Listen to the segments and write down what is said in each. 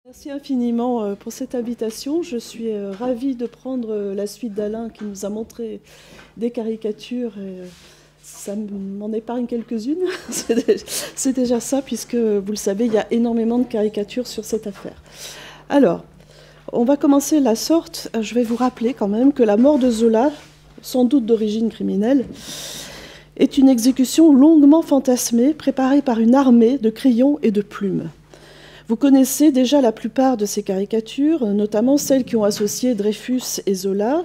Merci infiniment pour cette invitation. Je suis ravie de prendre la suite d'Alain qui nous a montré des caricatures. Ça m'en épargne quelques-unes. C'est déjà ça, puisque vous le savez, il y a énormément de caricatures sur cette affaire. Alors, on va commencer la sorte. Je vais vous rappeler quand même que la mort de Zola, sans doute d'origine criminelle, est une exécution longuement fantasmée, préparée par une armée de crayons et de plumes. Vous connaissez déjà la plupart de ces caricatures, notamment celles qui ont associé Dreyfus et Zola.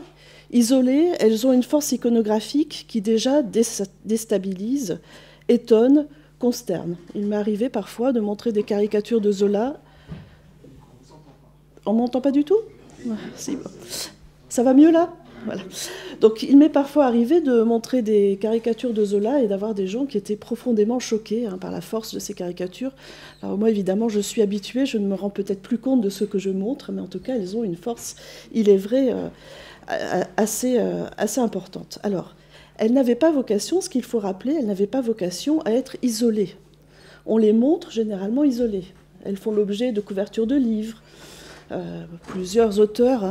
Isolées, elles ont une force iconographique qui déjà déstabilise, étonne, consterne. Il m'est arrivé parfois de montrer des caricatures de Zola. On ne m'entend pas du tout ? Si. Ça va mieux là ? Voilà. Donc il m'est parfois arrivé de montrer des caricatures de Zola et d'avoir des gens qui étaient profondément choqués par la force de ces caricatures. Alors moi évidemment je suis habituée, je ne me rends peut-être plus compte de ce que je montre, mais en tout cas elles ont une force, il est vrai, assez importante. Alors elles n'avaient pas vocation, ce qu'il faut rappeler, elles n'avaient pas vocation à être isolées. On les montre généralement isolées. Elles font l'objet de couvertures de livres. Plusieurs auteurs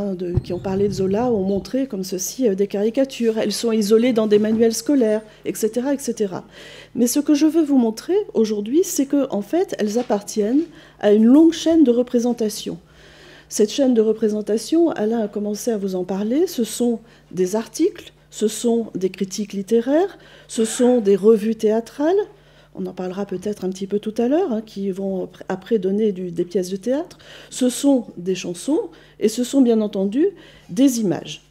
qui ont parlé de Zola ont montré comme ceci des caricatures. Elles sont isolées dans des manuels scolaires, etc., etc. Mais ce que je veux vous montrer aujourd'hui, c'est qu'en fait, elles appartiennent à une longue chaîne de représentation. Cette chaîne de représentation, Alain a commencé à vous en parler, ce sont des articles, ce sont des critiques littéraires, ce sont des revues théâtrales, on en parlera peut-être un petit peu tout à l'heure, qui vont après donner des pièces de théâtre. Ce sont des chansons et ce sont bien entendu des images.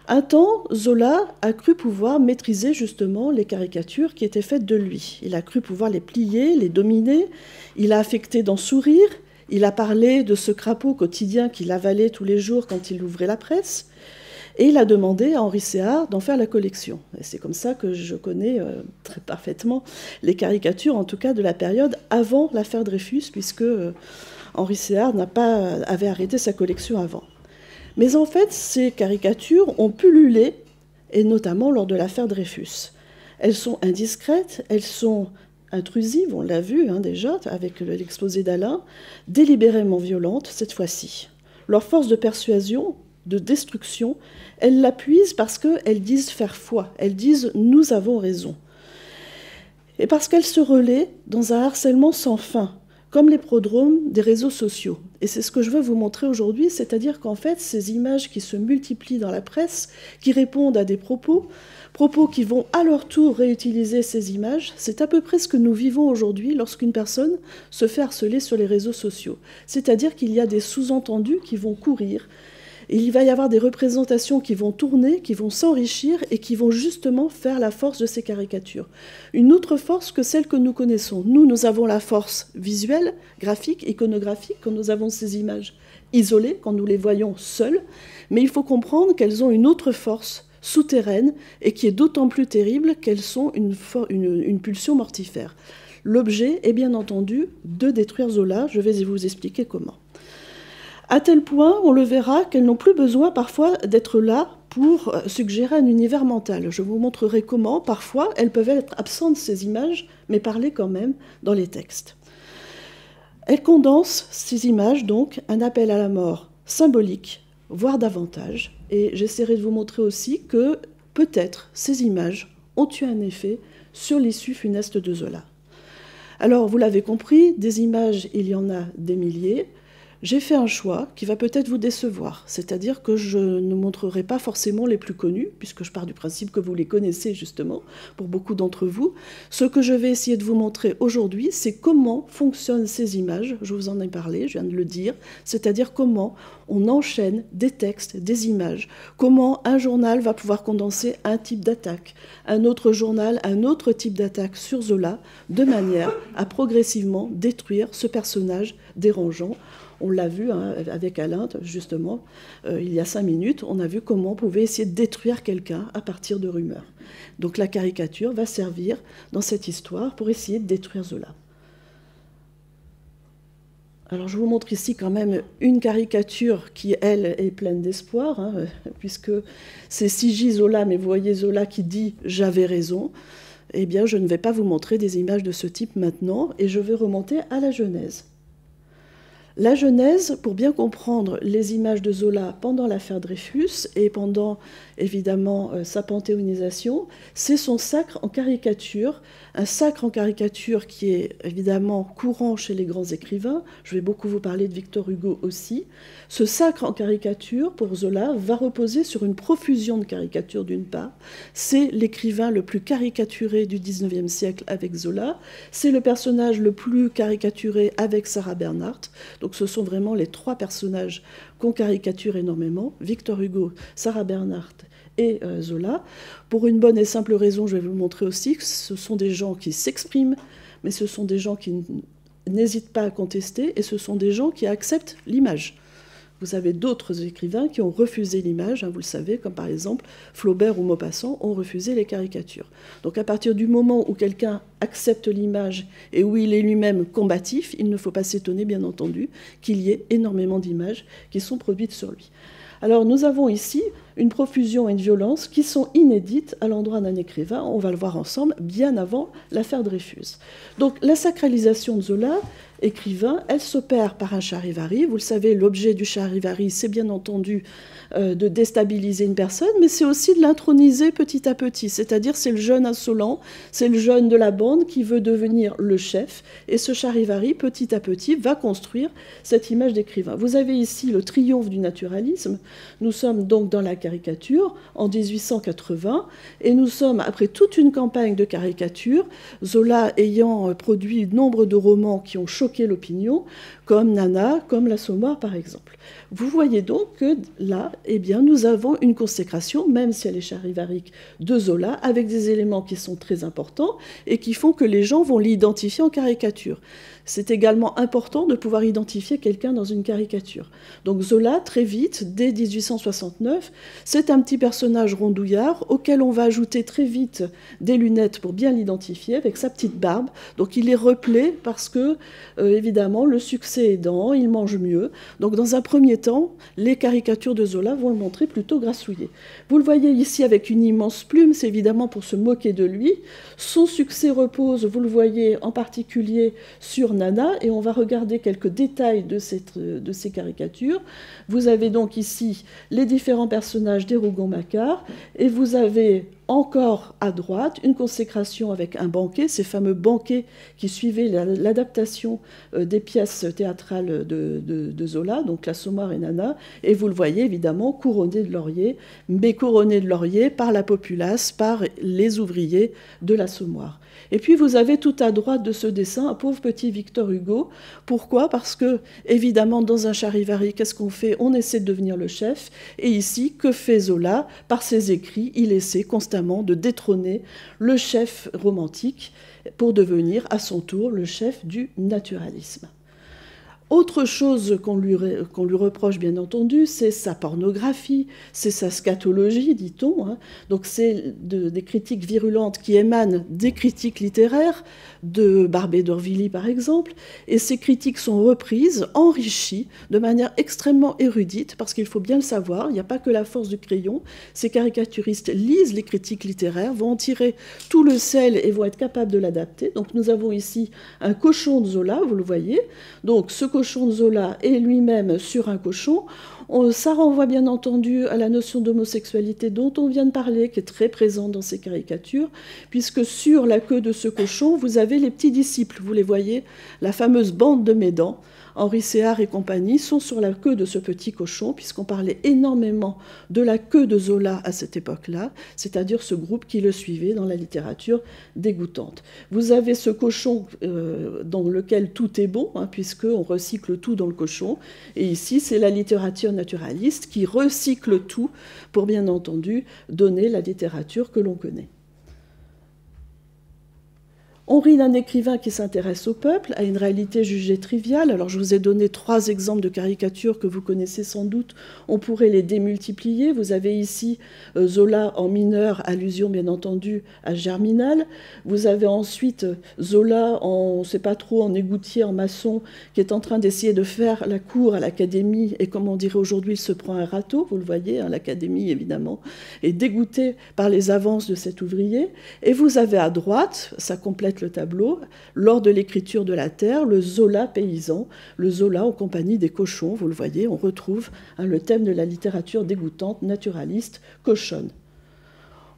Un temps, Zola a cru pouvoir maîtriser justement les caricatures qui étaient faites de lui. Il a cru pouvoir les plier, les dominer, il a affecté d'en sourire, il a parlé de ce crapaud quotidien qu'il avalait tous les jours quand il ouvrait la presse. Et il a demandé à Henri Séhart d'en faire la collection. Et c'est comme ça que je connais très parfaitement les caricatures, en tout cas de la période avant l'affaire Dreyfus, puisque Henri Séhart avait arrêté sa collection avant. Mais en fait, ces caricatures ont pullulé, et notamment lors de l'affaire Dreyfus. Elles sont indiscrètes, elles sont intrusives, on l'a vu déjà avec l'exposé d'Alain, délibérément violentes cette fois-ci. Leur force de persuasion, de destruction, elles l'appuisent parce qu'elles disent faire foi, elles disent « nous avons raison ». Et parce qu'elles se relaient dans un harcèlement sans fin, comme les prodromes des réseaux sociaux. Et c'est ce que je veux vous montrer aujourd'hui, c'est-à-dire qu'en fait, ces images qui se multiplient dans la presse, qui répondent à des propos qui vont à leur tour réutiliser ces images, c'est à peu près ce que nous vivons aujourd'hui lorsqu'une personne se fait harceler sur les réseaux sociaux. C'est-à-dire qu'il y a des sous-entendus qui vont courir. Il va y avoir des représentations qui vont tourner, qui vont s'enrichir et qui vont justement faire la force de ces caricatures. Une autre force que celle que nous connaissons. Nous avons la force visuelle, graphique, iconographique, quand nous avons ces images isolées, quand nous les voyons seules. Mais il faut comprendre qu'elles ont une autre force souterraine et qui est d'autant plus terrible qu'elles sont une pulsion mortifère. L'objet est bien entendu de détruire Zola. Je vais vous expliquer comment. À tel point, on le verra, qu'elles n'ont plus besoin parfois d'être là pour suggérer un univers mental. Je vous montrerai comment, parfois, elles peuvent être absentes, ces images, mais parler quand même dans les textes. Elles condensent, ces images, donc, un appel à la mort symbolique, voire davantage. Et j'essaierai de vous montrer aussi que, peut-être, ces images ont eu un effet sur l'issue funeste de Zola. Alors, vous l'avez compris, des images, il y en a des milliers. J'ai fait un choix qui va peut-être vous décevoir, c'est-à-dire que je ne montrerai pas forcément les plus connus, puisque je pars du principe que vous les connaissez justement, pour beaucoup d'entre vous. Ce que je vais essayer de vous montrer aujourd'hui, c'est comment fonctionnent ces images, je vous en ai parlé, je viens de le dire, c'est-à-dire comment on enchaîne des textes, des images, comment un journal va pouvoir condenser un type d'attaque, un autre journal, un autre type d'attaque sur Zola, de manière à progressivement détruire ce personnage dérangeant. On l'a vu avec Alain, justement, il y a 5 minutes, on a vu comment on pouvait essayer de détruire quelqu'un à partir de rumeurs. Donc la caricature va servir dans cette histoire pour essayer de détruire Zola. Alors je vous montre ici quand même une caricature qui, elle, est pleine d'espoir, puisque c'est Sigi Zola, mais vous voyez Zola qui dit « j'avais raison ». Eh bien, je ne vais pas vous montrer des images de ce type maintenant, et je vais remonter à la Genèse. La Genèse, pour bien comprendre les images de Zola pendant l'affaire Dreyfus et pendant, évidemment, sa panthéonisation, c'est son sacre en caricature, un sacre en caricature qui est évidemment courant chez les grands écrivains. Je vais beaucoup vous parler de Victor Hugo aussi. Ce sacre en caricature, pour Zola, va reposer sur une profusion de caricatures d'une part. C'est l'écrivain le plus caricaturé du XIXe siècle avec Zola. C'est le personnage le plus caricaturé avec Sarah Bernhardt. Donc ce sont vraiment les trois personnages qu'on caricature énormément, Victor Hugo, Sarah Bernhardt et Zola. Pour une bonne et simple raison, je vais vous le montrer aussi, que ce sont des gens qui s'expriment, mais ce sont des gens qui n'hésitent pas à contester, et ce sont des gens qui acceptent l'image. Vous avez d'autres écrivains qui ont refusé l'image, vous le savez, comme par exemple Flaubert ou Maupassant ont refusé les caricatures. Donc à partir du moment où quelqu'un accepte l'image et où il est lui-même combatif, il ne faut pas s'étonner, bien entendu, qu'il y ait énormément d'images qui sont produites sur lui. Alors nous avons ici une profusion et une violence qui sont inédites à l'endroit d'un écrivain, on va le voir ensemble, bien avant l'affaire Dreyfus. Donc la sacralisation de Zola, écrivain, elle s'opère par un charivari. Vous le savez, l'objet du charivari, c'est bien entendu de déstabiliser une personne, mais c'est aussi de l'introniser petit à petit. C'est-à-dire, c'est le jeune insolent, c'est le jeune de la bande qui veut devenir le chef. Et ce charivari, petit à petit, va construire cette image d'écrivain. Vous avez ici le triomphe du naturalisme. Nous sommes donc dans la caricature en 1880, et nous sommes, après toute une campagne de caricature, Zola ayant produit nombre de romans qui ont choqué l'opinion, comme Nana, comme l'Assommoir par exemple. Vous voyez donc que là, eh bien, nous avons une consécration, même si elle est charivarique, de Zola, avec des éléments qui sont très importants et qui font que les gens vont l'identifier en caricature. C'est également important de pouvoir identifier quelqu'un dans une caricature. Donc Zola, très vite, dès 1869, c'est un petit personnage rondouillard auquel on va ajouter très vite des lunettes pour bien l'identifier, avec sa petite barbe. Donc il est replé parce que, évidemment, le succès aidant, il mange mieux. Donc dans un premier temps, les caricatures de Zola vont le montrer plutôt grassouillé. Vous le voyez ici avec une immense plume, c'est évidemment pour se moquer de lui. Son succès repose, vous le voyez en particulier, sur Nana, et on va regarder quelques détails de ces caricatures. Vous avez donc ici les différents personnages des Rougon-Macquart, et vous avez encore à droite une consécration avec un banquet, ces fameux banquets qui suivaient l'adaptation des pièces théâtrales de Zola, donc l'Assommoir et Nana, et vous le voyez évidemment couronné de laurier, mais couronné de laurier par la populace, par les ouvriers de l'Assommoir. Et puis vous avez tout à droite de ce dessin un pauvre petit Victor Hugo. Pourquoi? Parce que, évidemment, dans un charivari, qu'est-ce qu'on fait? On essaie de devenir le chef. Et ici, que fait Zola? Par ses écrits, il essaie constamment de détrôner le chef romantique pour devenir, à son tour, le chef du naturalisme. Autre chose qu'on lui reproche, bien entendu, c'est sa pornographie, c'est sa scatologie, dit-on. Donc c'est des critiques virulentes qui émanent des critiques littéraires, de Barbé d'Aurevilly par exemple, et ces critiques sont reprises, enrichies, de manière extrêmement érudite, parce qu'il faut bien le savoir, il n'y a pas que la force du crayon, ces caricaturistes lisent les critiques littéraires, vont en tirer tout le sel et vont être capables de l'adapter. Donc nous avons ici un cochon de Zola, vous le voyez, donc ce cochon de Zola est lui-même sur un cochon. Ça renvoie bien entendu à la notion d'homosexualité dont on vient de parler, qui est très présente dans ces caricatures, puisque sur la queue de ce cochon, vous avez les petits disciples, vous les voyez, la fameuse bande de Médan. Henri Séard et compagnie sont sur la queue de ce petit cochon, puisqu'on parlait énormément de la queue de Zola à cette époque-là, c'est-à-dire ce groupe qui le suivait dans la littérature dégoûtante. Vous avez ce cochon dans lequel tout est bon, puisqu'on recycle tout dans le cochon, et ici c'est la littérature naturaliste qui recycle tout pour bien entendu donner la littérature que l'on connaît. On rit d'un écrivain qui s'intéresse au peuple, à une réalité jugée triviale. Alors je vous ai donné 3 exemples de caricatures que vous connaissez sans doute. On pourrait les démultiplier. Vous avez ici Zola en mineur, allusion bien entendu à Germinal. Vous avez ensuite Zola en, on ne sait pas trop, en égoutier, en maçon, qui est en train d'essayer de faire la cour à l'académie. Et comme on dirait aujourd'hui, il se prend un râteau. Vous le voyez, l'académie évidemment est dégoûtée par les avances de cet ouvrier. Et vous avez à droite, ça complète complète le tableau, lors de l'écriture de la Terre, le Zola paysan, le Zola en compagnie des cochons, vous le voyez, on retrouve le thème de la littérature dégoûtante, naturaliste, cochonne.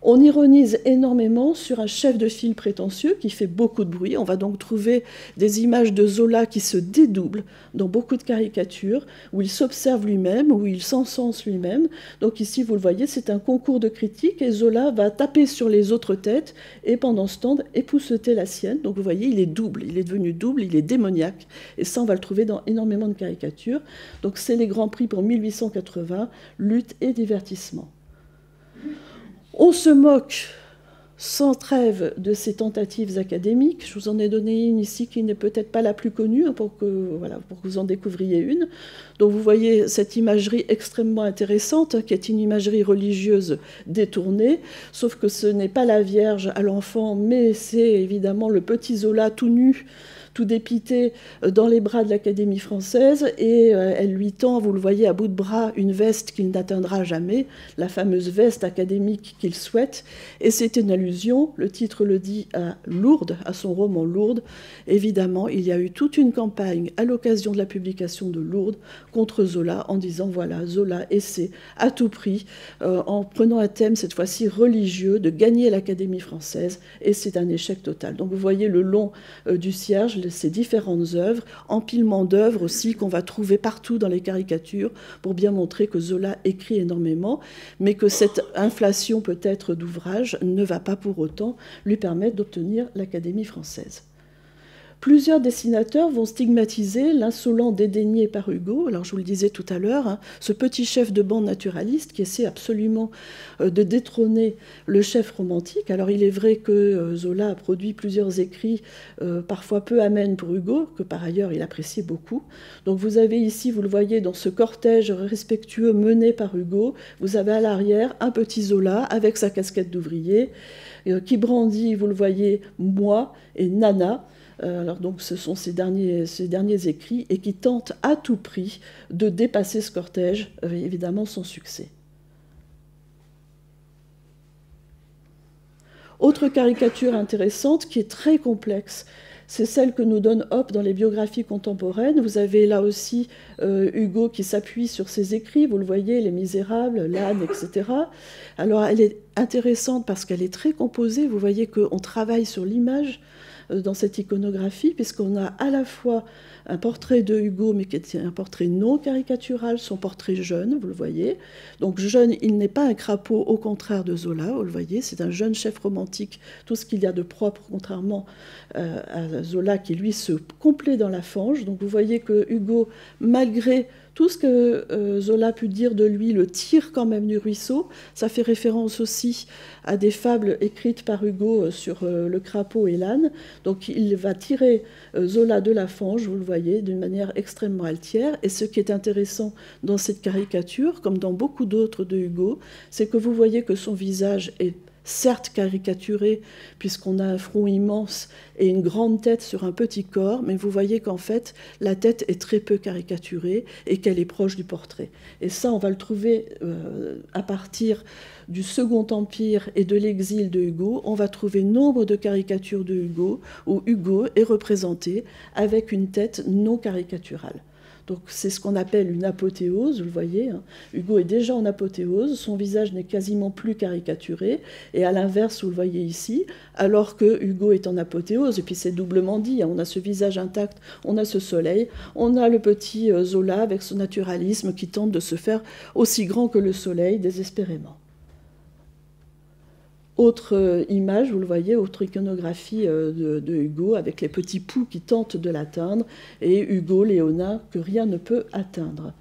On ironise énormément sur un chef de file prétentieux qui fait beaucoup de bruit. On va donc trouver des images de Zola qui se dédoublent dans beaucoup de caricatures, où il s'observe lui-même, où il s'encense lui-même. Donc ici, vous le voyez, c'est un concours de critiques et Zola va taper sur les autres têtes et pendant ce temps épousseter la sienne. Donc vous voyez, il est double, il est devenu double, il est démoniaque. Et ça, on va le trouver dans énormément de caricatures. Donc c'est les Grands Prix pour 1880, lutte et divertissement. On se moque sans trêve de ces tentatives académiques. Je vous en ai donné une ici qui n'est peut-être pas la plus connue, pour que vous en découvriez une. Donc vous voyez cette imagerie extrêmement intéressante, qui est une imagerie religieuse détournée, sauf que ce n'est pas la Vierge à l'enfant, mais c'est évidemment le petit Zola tout nu, tout dépité dans les bras de l'Académie française, et elle lui tend, vous le voyez, à bout de bras, une veste qu'il n'atteindra jamais, la fameuse veste académique qu'il souhaite, et c'est une allusion, le titre le dit, à Lourdes, à son roman Lourdes. Évidemment, il y a eu toute une campagne à l'occasion de la publication de Lourdes contre Zola, en disant, voilà, Zola essaie à tout prix, en prenant un thème cette fois-ci religieux, de gagner l'Académie française, et c'est un échec total. Donc vous voyez le long du cierge, ces différentes œuvres, empilement d'œuvres aussi qu'on va trouver partout dans les caricatures pour bien montrer que Zola écrit énormément, mais que cette inflation peut-être d'ouvrages ne va pas pour autant lui permettre d'obtenir l'Académie française. Plusieurs dessinateurs vont stigmatiser l'insolent dédaigné par Hugo. Alors je vous le disais tout à l'heure, ce petit chef de bande naturaliste qui essaie absolument de détrôner le chef romantique. Alors il est vrai que Zola a produit plusieurs écrits parfois peu amènes pour Hugo, que par ailleurs il appréciait beaucoup. Donc vous avez ici, vous le voyez, dans ce cortège respectueux mené par Hugo, vous avez à l'arrière un petit Zola avec sa casquette d'ouvrier qui brandit, vous le voyez, moi et Nana. Alors donc ce sont ces derniers écrits et qui tentent à tout prix de dépasser ce cortège, évidemment sans succès. Autre caricature intéressante qui est très complexe, c'est celle que nous donne Hoppe dans les biographies contemporaines. Vous avez là aussi Hugo qui s'appuie sur ses écrits, vous le voyez, Les Misérables, L'âne, etc. Alors elle est intéressante parce qu'elle est très composée, vous voyez qu'on travaille sur l'image dans cette iconographie, puisqu'on a à la fois un portrait de Hugo, mais qui est un portrait non caricatural, son portrait jeune, vous le voyez. Donc jeune, il n'est pas un crapaud, au contraire de Zola, vous le voyez, c'est un jeune chef romantique, tout ce qu'il y a de propre, contrairement à Zola, qui lui se complaît dans la fange. Donc vous voyez que Hugo, malgré tout ce que Zola a pu dire de lui, le tire quand même du ruisseau. Ça fait référence aussi à des fables écrites par Hugo sur le crapaud et l'âne. Donc il va tirer Zola de la fange, vous le voyez, d'une manière extrêmement altière. Et ce qui est intéressant dans cette caricature, comme dans beaucoup d'autres de Hugo, c'est que vous voyez que son visage est certes caricaturé, puisqu'on a un front immense et une grande tête sur un petit corps, mais vous voyez qu'en fait, la tête est très peu caricaturée et qu'elle est proche du portrait. Et ça, on va le trouver à partir du Second Empire et de l'exil de Hugo. On va trouver nombre de caricatures de Hugo, où Hugo est représenté avec une tête non caricaturale. Donc c'est ce qu'on appelle une apothéose, vous le voyez. Hugo est déjà en apothéose, son visage n'est quasiment plus caricaturé, et à l'inverse, vous le voyez ici, alors que Hugo est en apothéose, et puis c'est doublement dit, on a ce visage intact, on a ce soleil, on a le petit Zola avec son naturalisme qui tente de se faire aussi grand que le soleil, désespérément. Autre image, vous le voyez, autre iconographie de Hugo, avec les petits poux qui tentent de l'atteindre, et Hugo, léonin, que rien ne peut atteindre.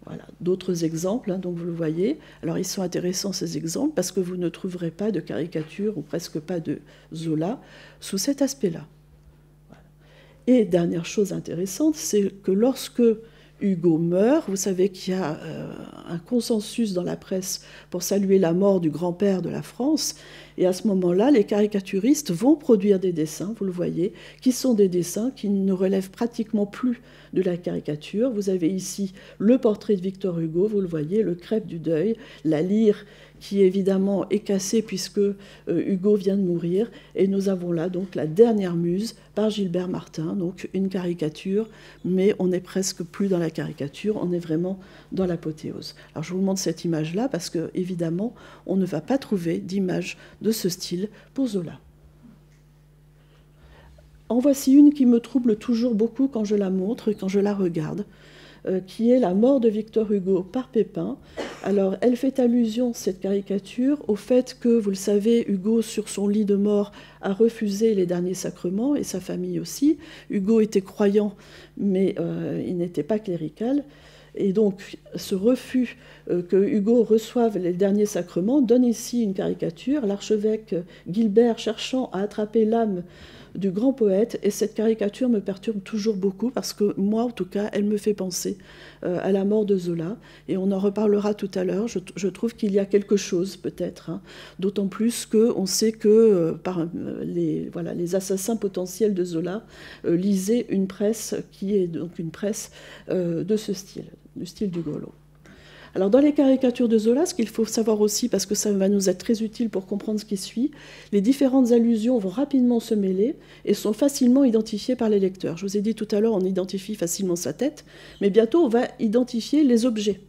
Voilà, d'autres exemples, donc vous le voyez. Alors ils sont intéressants ces exemples, parce que vous ne trouverez pas de caricature, ou presque pas de Zola, sous cet aspect-là. Voilà. Et dernière chose intéressante, c'est que lorsque Hugo meurt, vous savez qu'il y a un consensus dans la presse pour saluer la mort du grand-père de la France, et à ce moment-là, les caricaturistes vont produire des dessins, vous le voyez, qui sont des dessins qui ne relèvent pratiquement plus de la caricature. Vous avez ici le portrait de Victor Hugo, vous le voyez, le crêpe du deuil, la lyre qui évidemment est cassé puisque Hugo vient de mourir. Et nous avons là donc La Dernière Muse par Gilbert Martin, donc une caricature, mais on n'est presque plus dans la caricature, on est vraiment dans l'apothéose. Alors je vous montre cette image-là parce que évidemment on ne va pas trouver d'image de ce style pour Zola. En voici une qui me trouble toujours beaucoup quand je la montre et quand je la regarde, qui est La mort de Victor Hugo par Pépin. Alors, elle fait allusion, cette caricature, au fait que, vous le savez, Hugo, sur son lit de mort, a refusé les derniers sacrements, et sa famille aussi. Hugo était croyant, mais il n'était pas clérical. Et donc, ce refus que Hugo reçoive les derniers sacrements donne ici une caricature, l'archevêque Guilbert cherchant à attraper l'âme du grand poète, et cette caricature me perturbe toujours beaucoup parce que moi, en tout cas, elle me fait penser à la mort de Zola, et on en reparlera tout à l'heure. Je trouve qu'il y a quelque chose, peut-être, hein, d'autant plus qu'on sait que les assassins potentiels de Zola lisaient une presse qui est donc une presse de ce style, du style du Golo. Alors dans les caricatures de Zola, ce qu'il faut savoir aussi, parce que ça va nous être très utile pour comprendre ce qui suit, les différentes allusions vont rapidement se mêler et sont facilement identifiées par les lecteurs. Je vous ai dit tout à l'heure, on identifie facilement sa tête, mais bientôt on va identifier les objets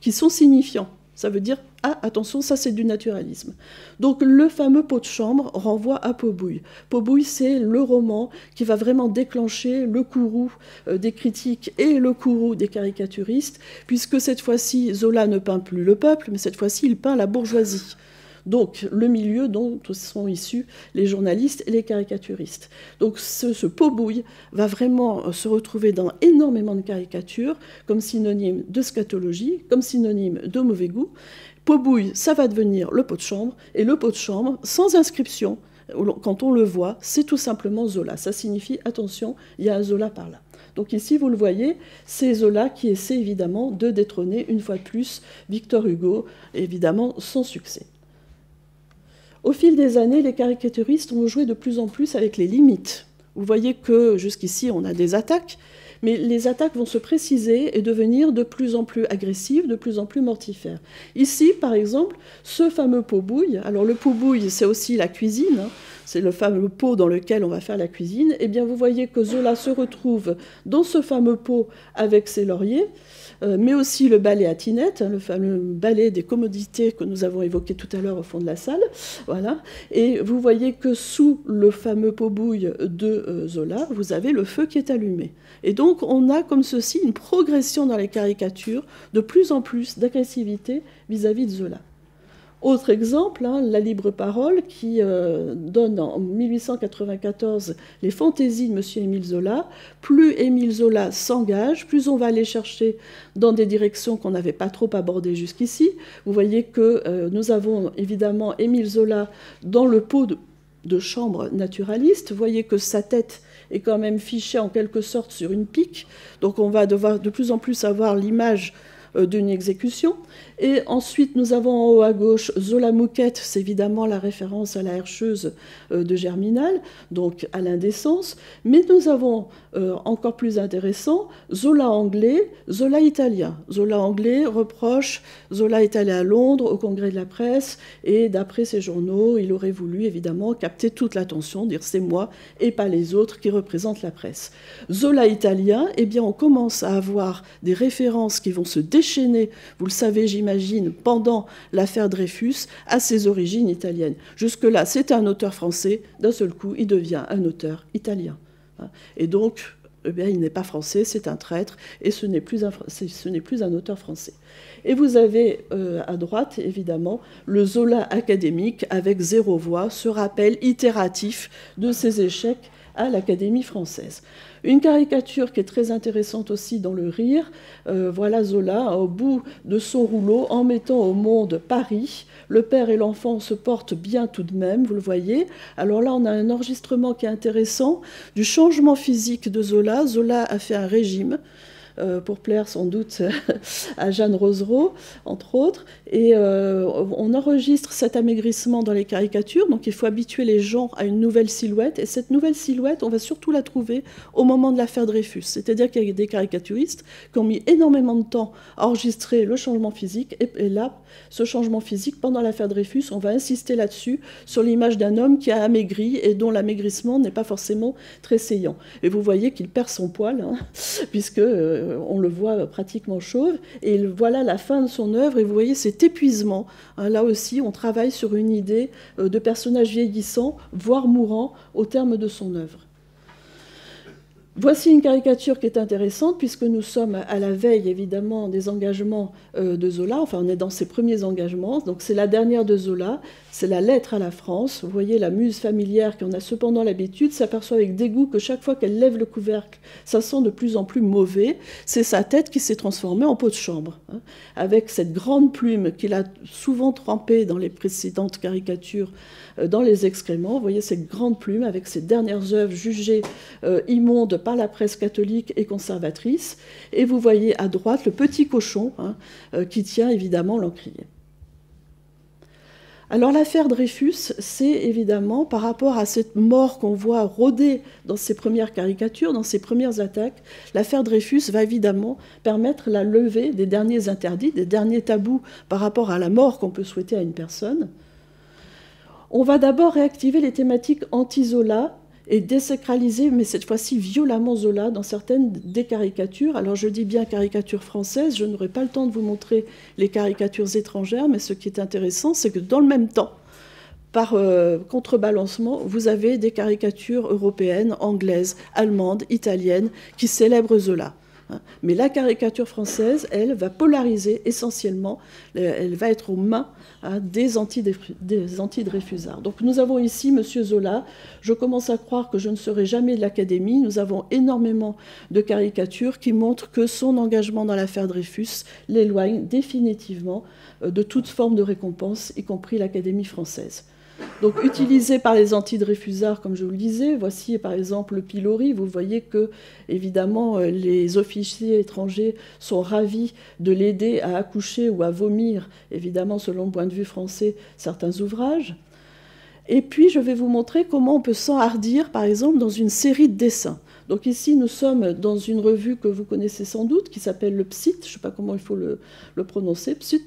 qui sont signifiants. Ça veut dire, ah, attention, ça c'est du naturalisme. Donc le fameux pot de chambre renvoie à Pot-Bouille. Pot-Bouille, c'est le roman qui va vraiment déclencher le courroux des critiques et le courroux des caricaturistes, puisque cette fois-ci, Zola ne peint plus le peuple, mais cette fois-ci, il peint la bourgeoisie. Donc le milieu dont sont issus les journalistes et les caricaturistes. Donc ce Pot-Bouille va vraiment se retrouver dans énormément de caricatures, comme synonyme de scatologie, comme synonyme de mauvais goût. Pot-Bouille, ça va devenir le pot de chambre, et le pot de chambre, sans inscription, quand on le voit, c'est tout simplement Zola. Ça signifie, attention, il y a un Zola par là. Donc ici, vous le voyez, c'est Zola qui essaie évidemment de détrôner une fois de plus Victor Hugo, évidemment sans succès. Au fil des années, les caricaturistes ont joué de plus en plus avec les limites. Vous voyez que jusqu'ici, on a des attaques, mais les attaques vont se préciser et devenir de plus en plus agressives, de plus en plus mortifères. Ici, par exemple, ce fameux pot-bouille, alors le pot-bouille, c'est aussi la cuisine, hein, c'est le fameux pot dans lequel on va faire la cuisine, et bien vous voyez que Zola se retrouve dans ce fameux pot avec ses lauriers, mais aussi le balai à tinette, hein, le fameux balai des commodités que nous avons évoqué tout à l'heure au fond de la salle. Voilà. Et vous voyez que sous le fameux pot-bouille de Zola, vous avez le feu qui est allumé. Et donc on a comme ceci une progression dans les caricatures, de plus en plus d'agressivité vis-à-vis de Zola. Autre exemple, hein, La Libre Parole, qui donne en 1894 les fantaisies de M. Émile Zola. Plus Émile Zola s'engage, plus on va aller chercher dans des directions qu'on n'avait pas trop abordées jusqu'ici. Vous voyez que nous avons évidemment Émile Zola dans le pot de chambre naturaliste. Vous voyez que sa tête est quand même fichée en quelque sorte sur une pique. Donc on va devoir de plus en plus avoir l'image d'une exécution. Et ensuite, nous avons en haut à gauche Zola Mouquette, c'est évidemment la référence à la herscheuse de Germinal, donc à l'indécence. Mais nous avons, encore plus intéressant, Zola anglais, Zola italien. Zola anglais reproche, Zola est allé à Londres au congrès de la presse, et d'après ses journaux, il aurait voulu évidemment capter toute l'attention, dire c'est moi et pas les autres qui représentent la presse. Zola italien, eh bien on commence à avoir des références qui vont se déchaîner, vous le savez, j'imagine, pendant l'affaire Dreyfus, à ses origines italiennes. Jusque-là, c'était un auteur français, d'un seul coup, il devient un auteur italien. Et donc, eh bien, il n'est pas français, c'est un traître, et ce n'est plus un auteur français. Et vous avez à droite, évidemment, le Zola académique avec 0 voix, ce rappel itératif de ses échecs à l'Académie française. Une caricature qui est très intéressante aussi dans le rire, voilà Zola au bout de son rouleau en mettant au monde Paris. Le père et l'enfant se portent bien tout de même, vous le voyez. Alors là, on a un enregistrement qui est intéressant du changement physique de Zola. Zola a fait un régime. pour plaire sans doute à Jeanne Rosereau, entre autres. Et on enregistre cet amaigrissement dans les caricatures, donc il faut habituer les gens à une nouvelle silhouette. Et cette nouvelle silhouette, on va surtout la trouver au moment de l'affaire Dreyfus. C'est-à-dire qu'il y a des caricaturistes qui ont mis énormément de temps à enregistrer le changement physique. Et là, ce changement physique, pendant l'affaire Dreyfus, on va insister là-dessus, sur l'image d'un homme qui a amaigri et dont l'amaigrissement n'est pas forcément très saillant. Et vous voyez qu'il perd son poil, hein, puisque on le voit pratiquement chauve. Et voilà la fin de son œuvre. Et vous voyez cet épuisement. Hein, là aussi, on travaille sur une idée de personnage vieillissant, voire mourant, au terme de son œuvre. Voici une caricature qui est intéressante, puisque nous sommes à la veille, évidemment, des engagements de Zola. Enfin, on est dans ses premiers engagements. Donc, c'est la dernière de Zola. C'est la lettre à la France. Vous voyez la muse familière qui en a cependant l'habitude s'aperçoit avec dégoût que chaque fois qu'elle lève le couvercle, ça sent de plus en plus mauvais. C'est sa tête qui s'est transformée en peau de chambre, hein, avec cette grande plume qu'il a souvent trempée dans les précédentes caricatures, dans les excréments. Vous voyez cette grande plume avec ses dernières œuvres jugées immondes par la presse catholique et conservatrice. Et vous voyez à droite le petit cochon, hein, qui tient évidemment l'encrier. Alors l'affaire Dreyfus, c'est évidemment par rapport à cette mort qu'on voit rôder dans ses premières caricatures, dans ses premières attaques, l'affaire Dreyfus va évidemment permettre la levée des derniers interdits, des derniers tabous par rapport à la mort qu'on peut souhaiter à une personne. On va d'abord réactiver les thématiques anti-Zola et désacraliser, mais cette fois-ci violemment Zola, dans certaines des caricatures. Alors je dis bien caricatures françaises, je n'aurai pas le temps de vous montrer les caricatures étrangères, mais ce qui est intéressant, c'est que dans le même temps, par contrebalancement, vous avez des caricatures européennes, anglaises, allemandes, italiennes, qui célèbrent Zola. Mais la caricature française, elle, va polariser essentiellement, elle va être aux mains des anti-Dreyfusards. Donc nous avons ici M. Zola. Je commence à croire que je ne serai jamais de l'Académie. Nous avons énormément de caricatures qui montrent que son engagement dans l'affaire Dreyfus l'éloigne définitivement de toute forme de récompense, y compris l'Académie française. Donc utilisé par les anti-Dreyfusards, comme je vous le disais, voici par exemple le pilori. Vous voyez que, évidemment, les officiers étrangers sont ravis de l'aider à accoucher ou à vomir, évidemment, selon le point de vue français, certains ouvrages. Et puis, je vais vous montrer comment on peut s'enhardir, par exemple, dans une série de dessins. Donc ici, nous sommes dans une revue que vous connaissez sans doute, qui s'appelle le Psit, je ne sais pas comment il faut le prononcer, Psit.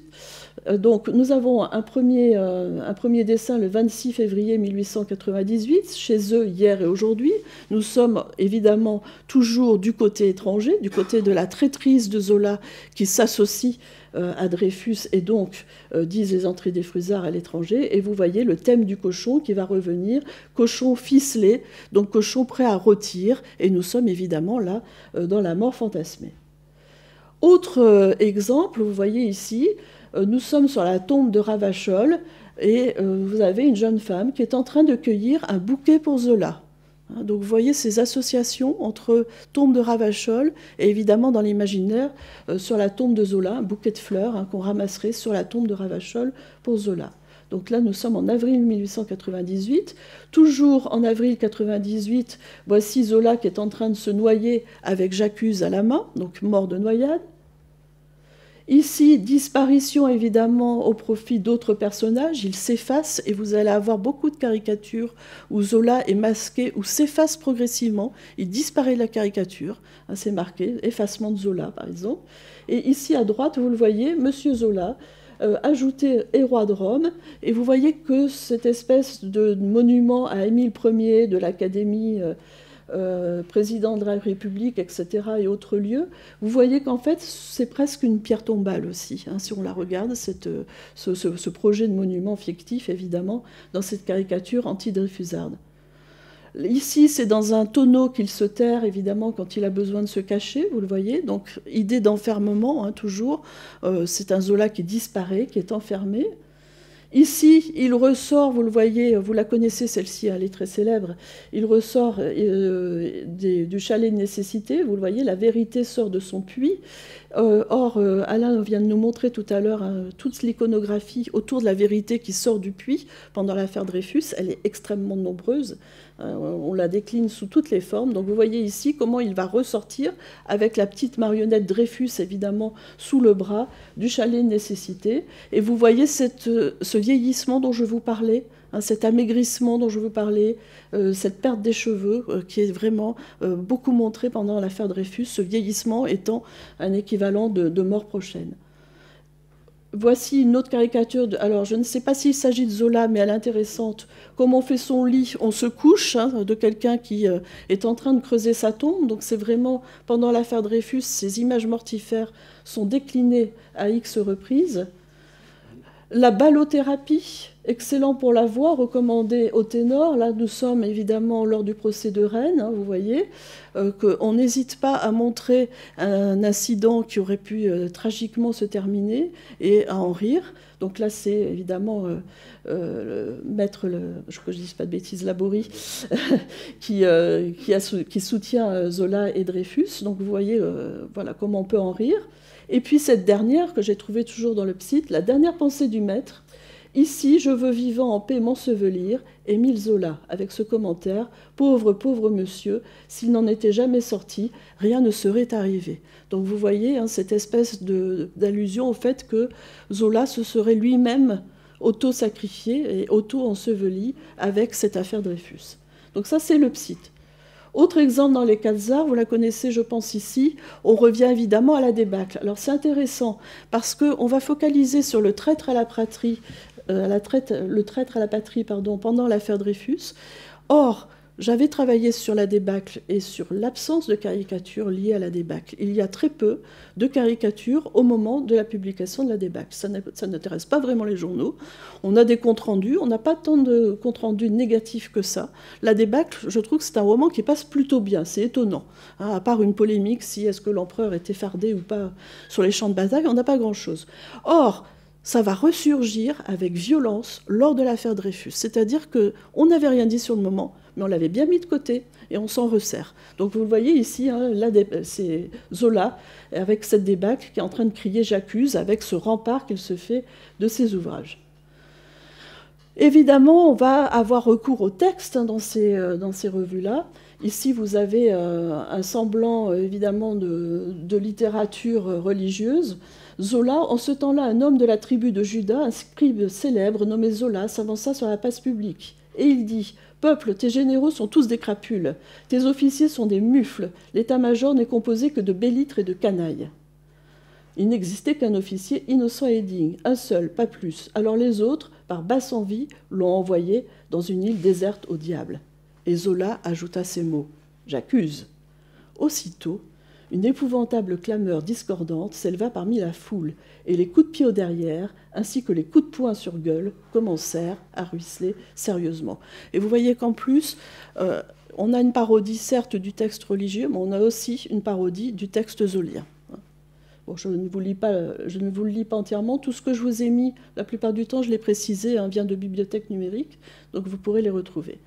Donc nous avons un premier dessin le 26 février 1898, chez eux, hier et aujourd'hui. Nous sommes évidemment toujours du côté étranger, du côté de la traîtrise de Zola qui s'associe à Dreyfus et donc, disent les anti-Dreyfusards, à l'étranger. Et vous voyez le thème du cochon qui va revenir, cochon ficelé, donc cochon prêt à rôtir. Et nous sommes évidemment là dans la mort fantasmée. Autre exemple, vous voyez ici, nous sommes sur la tombe de Ravachol et vous avez une jeune femme qui est en train de cueillir un bouquet pour Zola. Donc vous voyez ces associations entre tombe de Ravachol et évidemment dans l'imaginaire sur la tombe de Zola, un bouquet de fleurs qu'on ramasserait sur la tombe de Ravachol pour Zola. Donc là, nous sommes en avril 1898. Toujours en avril 1898, voici Zola qui est en train de se noyer avec J'accuse à la main, donc mort de noyade. Ici, disparition évidemment au profit d'autres personnages, il s'efface et vous allez avoir beaucoup de caricatures où Zola est masqué ou s'efface progressivement, il disparaît de la caricature, c'est marqué, effacement de Zola par exemple. Et ici à droite, vous le voyez, Monsieur Zola, ajouté et roi de Rome, et vous voyez que cette espèce de monument à Émile Ier de l'Académie, président de la République, etc., et autres lieux, vous voyez qu'en fait, c'est presque une pierre tombale aussi, si on la regarde, ce projet de monument fictif, évidemment, dans cette caricature anti-Dreyfusarde. Ici, c'est dans un tonneau qu'il se terre, évidemment, quand il a besoin de se cacher, vous le voyez. Donc, idée d'enfermement, toujours. C'est un Zola qui disparaît, qui est enfermé. Ici, il ressort, vous le voyez, vous la connaissez celle-ci, elle est très célèbre, il ressort du chalet de nécessité, vous le voyez, la vérité sort de son puits. Or, Alain vient de nous montrer tout à l'heure toute l'iconographie autour de la vérité qui sort du puits pendant l'affaire Dreyfus, elle est extrêmement nombreuse, on la décline sous toutes les formes, donc vous voyez ici comment il va ressortir avec la petite marionnette Dreyfus, évidemment, sous le bras du chalet de nécessité, et vous voyez ce vieillissement dont je vous parlais, cet amaigrissement dont je vous parlais, cette perte des cheveux qui est vraiment beaucoup montrée pendant l'affaire Dreyfus, ce vieillissement étant un équivalent de mort prochaine. Voici une autre caricature. Alors, je ne sais pas s'il s'agit de Zola, mais elle est intéressante. Comme on fait son lit, on se couche, de quelqu'un qui est en train de creuser sa tombe. Donc, c'est vraiment, pendant l'affaire Dreyfus, ces images mortifères sont déclinées à X reprises. La ballothérapie, excellent pour la voix, recommandé au ténor. Là, nous sommes évidemment lors du procès de Rennes, vous voyez, qu'on n'hésite pas à montrer un incident qui aurait pu tragiquement se terminer et à en rire. Donc là, c'est évidemment maître, que je ne dise pas de bêtises, Laborie, qui soutient Zola et Dreyfus. Donc vous voyez voilà, comment on peut en rire. Et puis cette dernière, que j'ai trouvée toujours dans le Psyt, la dernière pensée du maître. Ici, je veux vivant en paix m'ensevelir, Émile Zola, avec ce commentaire, pauvre, pauvre monsieur, s'il n'en était jamais sorti, rien ne serait arrivé. Donc vous voyez cette espèce d'allusion au fait que Zola se serait lui-même auto-sacrifié et auto-enseveli avec cette affaire Dreyfus. Donc ça, c'est le Psyt. Autre exemple dans les quatre arts, vous la connaissez, je pense, ici, on revient évidemment à la débâcle. Alors c'est intéressant parce qu'on va focaliser sur le traître à la patrie, pendant l'affaire Dreyfus. Or, j'avais travaillé sur la débâcle et sur l'absence de caricatures liées à la débâcle. Il y a très peu de caricatures au moment de la publication de la débâcle. Ça n'intéresse pas vraiment les journaux. On a des comptes rendus, on n'a pas tant de comptes rendus négatifs que ça. La débâcle, je trouve que c'est un roman qui passe plutôt bien, c'est étonnant. À part une polémique, si est-ce que l'empereur était fardé ou pas sur les champs de bataille, on n'a pas grand-chose. Or, ça va ressurgir avec violence lors de l'affaire Dreyfus. C'est-à-dire qu'on n'avait rien dit sur le moment, mais on l'avait bien mis de côté et on s'en resserre. Donc vous le voyez ici, c'est Zola avec cette débâcle qui est en train de crier « J'accuse » avec ce rempart qu'il se fait de ses ouvrages. Évidemment, on va avoir recours au texte dans ces revues-là. Ici, vous avez un semblant, évidemment, de littérature religieuse. Zola, en ce temps-là, un homme de la tribu de Juda, un scribe célèbre nommé Zola, s'avança sur la place publique. Et il dit « Peuple, tes généraux sont tous des crapules, tes officiers sont des mufles, l'état-major n'est composé que de bellitres et de canailles. » Il n'existait qu'un officier innocent et digne, un seul, pas plus. Alors les autres, par basse envie, l'ont envoyé dans une île déserte au diable. Et Zola ajouta ces mots « J'accuse ». Aussitôt, une épouvantable clameur discordante s'éleva parmi la foule, et les coups de pied au derrière, ainsi que les coups de poing sur gueule, commencèrent à ruisseler sérieusement. Et vous voyez qu'en plus, on a une parodie, certes, du texte religieux, mais on a aussi une parodie du texte zolien. Bon, je ne vous le lis pas entièrement. Tout ce que je vous ai mis, la plupart du temps, je l'ai précisé, vient de bibliothèques numériques, donc vous pourrez les retrouver.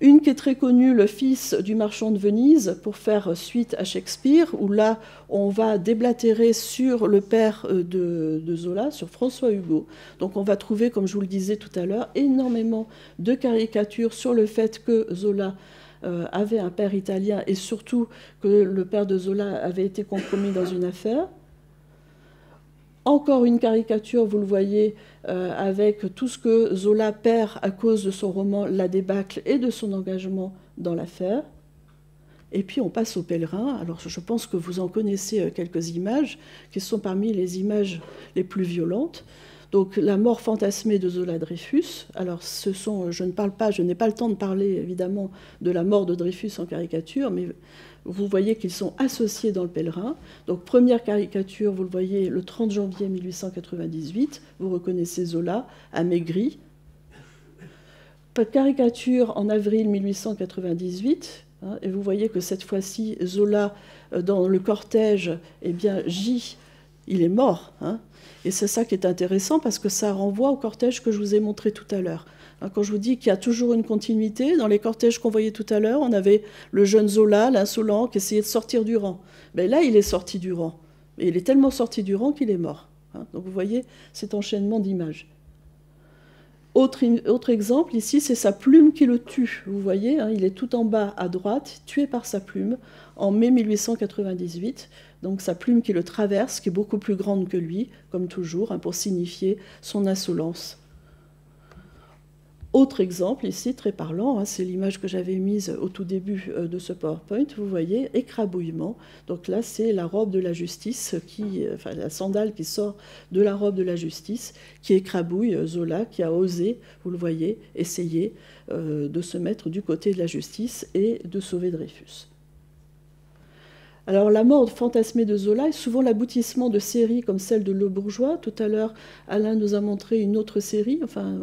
Une qui est très connue, Le Fils du marchand de Venise, pour faire suite à Shakespeare, où là, on va déblatérer sur le père de Zola, sur François Hugo. Donc on va trouver, comme je vous le disais tout à l'heure, énormément de caricatures sur le fait que Zola avait un père italien et surtout que le père de Zola avait été compromis dans une affaire. Encore une caricature, vous le voyez, avec tout ce que Zola perd à cause de son roman La débâcle et de son engagement dans l'affaire. Et puis on passe au Pèlerin. Alors je pense que vous en connaissez quelques images, qui sont parmi les images les plus violentes. Donc la mort fantasmée de Zola Dreyfus. Alors je n'ai pas le temps de parler évidemment de la mort de Dreyfus en caricature, mais vous voyez qu'ils sont associés dans le Pèlerin. Donc première caricature, vous le voyez, le 30 janvier 1898, vous reconnaissez Zola, amaigri. Caricature en avril 1898, et vous voyez que cette fois-ci, Zola, dans le cortège, gît il est mort, hein. Et c'est ça qui est intéressant parce que ça renvoie au cortège que je vous ai montré tout à l'heure. Quand je vous dis qu'il y a toujours une continuité, dans les cortèges qu'on voyait tout à l'heure, on avait le jeune Zola, l'insolent, qui essayait de sortir du rang. Mais là, il est sorti du rang. Et il est tellement sorti du rang qu'il est mort, hein. Donc vous voyez cet enchaînement d'images. Autre exemple, ici, c'est sa plume qui le tue. Vous voyez, hein, il est tout en bas à droite, tué par sa plume, en mai 1898. Donc sa plume qui le traverse, qui est beaucoup plus grande que lui, comme toujours, hein, pour signifier son insolence. Autre exemple, ici, très parlant, hein, c'est l'image que j'avais mise au tout début de ce PowerPoint, vous voyez, écrabouillement. Donc là, c'est la robe de la justice, enfin la sandale qui sort de la robe de la justice, qui écrabouille Zola, qui a osé, vous le voyez, essayer de se mettre du côté de la justice et de sauver Dreyfus. Alors la mort fantasmée de Zola est souvent l'aboutissement de séries comme celle de Le Bourgeois. Tout à l'heure, Alain nous a montré une autre série, enfin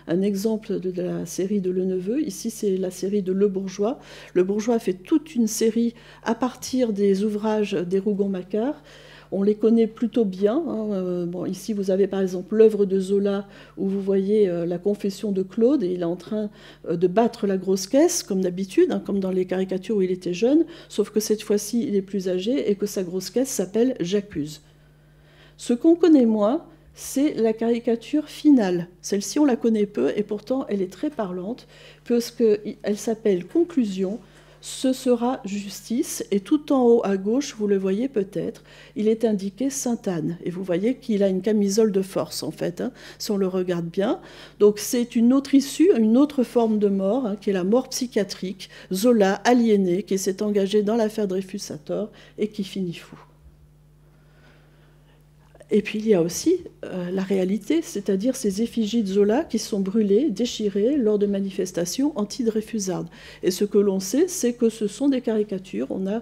un exemple de la série de Le Neveu. Ici, c'est la série de Le Bourgeois. Le Bourgeois a fait toute une série à partir des ouvrages des Rougon-Macquart. On les connaît plutôt bien, hein. Bon, ici, vous avez par exemple l'œuvre de Zola, où vous voyez la confession de Claude, et il est en train de battre la grosse caisse, comme d'habitude, hein, comme dans les caricatures où il était jeune, sauf que cette fois-ci, il est plus âgé, et que sa grosse caisse s'appelle « J'accuse ». Ce qu'on connaît moins, c'est la caricature finale. Celle-ci, on la connaît peu, et pourtant, elle est très parlante, puisqu'elle s'appelle « Conclusion ». Ce sera justice, et tout en haut à gauche, vous le voyez peut-être, il est indiqué Sainte-Anne. Et vous voyez qu'il a une camisole de force, en fait, hein, si on le regarde bien. Donc c'est une autre issue, une autre forme de mort, hein, qui est la mort psychiatrique. Zola, aliéné, qui s'est engagé dans l'affaire Dreyfus à tort et qui finit fou. Et puis il y a aussi la réalité, c'est-à-dire ces effigies de Zola qui sont brûlées, déchirées lors de manifestations anti-dreyfusardes. Et ce que l'on sait, c'est que ce sont des caricatures. On a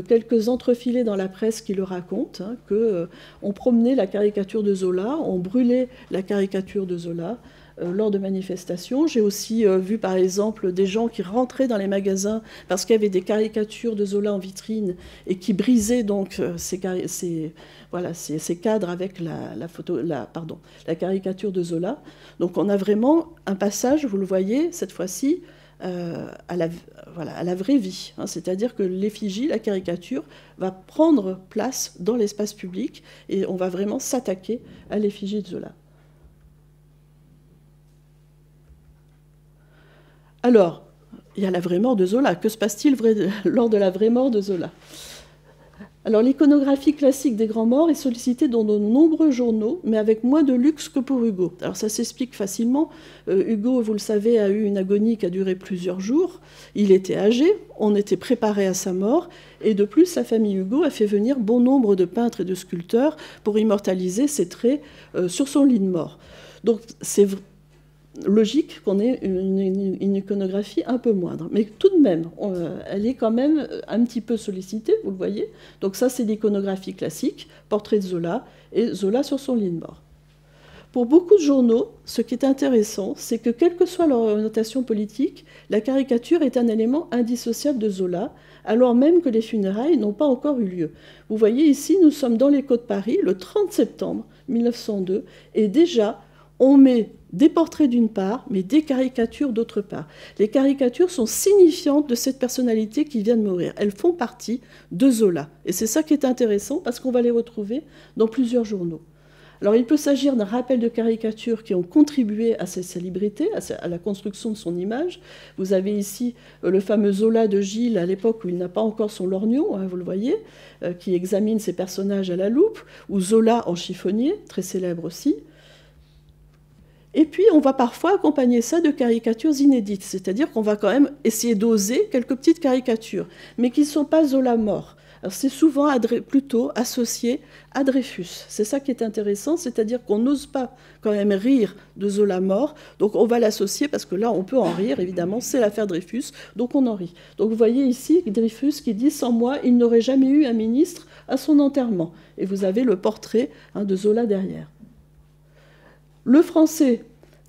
quelques entrefilés dans la presse qui le racontent, hein, qu'on promenait la caricature de Zola, on brûlait la caricature de Zola lors de manifestations. J'ai aussi vu par exemple des gens qui rentraient dans les magasins parce qu'il y avait des caricatures de Zola en vitrine et qui brisaient donc ces cadres avec la caricature de Zola. Donc on a vraiment un passage, vous le voyez, cette fois-ci, à la vraie vie. Hein, c'est-à-dire que l'effigie, la caricature, va prendre place dans l'espace public et on va vraiment s'attaquer à l'effigie de Zola. Alors, il y a la vraie mort de Zola. Que se passe-t-il lors de la vraie mort de Zola ? Alors, l'iconographie classique des grands morts est sollicitée dans de nombreux journaux, mais avec moins de luxe que pour Hugo. Alors, ça s'explique facilement. Hugo, vous le savez, a eu une agonie qui a duré plusieurs jours. Il était âgé, on était préparé à sa mort, et de plus, sa famille Hugo a fait venir bon nombre de peintres et de sculpteurs pour immortaliser ses traits sur son lit de mort. Donc, c'est logique qu'on ait une iconographie un peu moindre. Mais tout de même, elle est quand même un petit peu sollicitée, vous le voyez. Donc ça, c'est l'iconographie classique, portrait de Zola, et Zola sur son lit de mort. Pour beaucoup de journaux, ce qui est intéressant, c'est que quelle que soit leur orientation politique, la caricature est un élément indissociable de Zola, alors même que les funérailles n'ont pas encore eu lieu. Vous voyez ici, nous sommes dans les Côtes de Paris, le 30 septembre 1902, et déjà, on met des portraits d'une part, mais des caricatures d'autre part. Les caricatures sont signifiantes de cette personnalité qui vient de mourir. Elles font partie de Zola. Et c'est ça qui est intéressant, parce qu'on va les retrouver dans plusieurs journaux. Alors il peut s'agir d'un rappel de caricatures qui ont contribué à sa célébrité, à la construction de son image. Vous avez ici le fameux Zola de Gilles, à l'époque où il n'a pas encore son lorgnon, hein, vous le voyez, qui examine ses personnages à la loupe, ou Zola en chiffonnier, très célèbre aussi. Et puis, on va parfois accompagner ça de caricatures inédites, c'est-à-dire qu'on va quand même essayer d'oser quelques petites caricatures, mais qui ne sont pas Zola mort. Alors, c'est souvent plutôt associé à Dreyfus. C'est ça qui est intéressant, c'est-à-dire qu'on n'ose pas quand même rire de Zola mort, donc on va l'associer, parce que là, on peut en rire, évidemment, c'est l'affaire Dreyfus, donc on en rit. Donc vous voyez ici Dreyfus qui dit « Sans moi, il n'aurait jamais eu un ministre à son enterrement ». Et vous avez le portrait de Zola derrière. Le français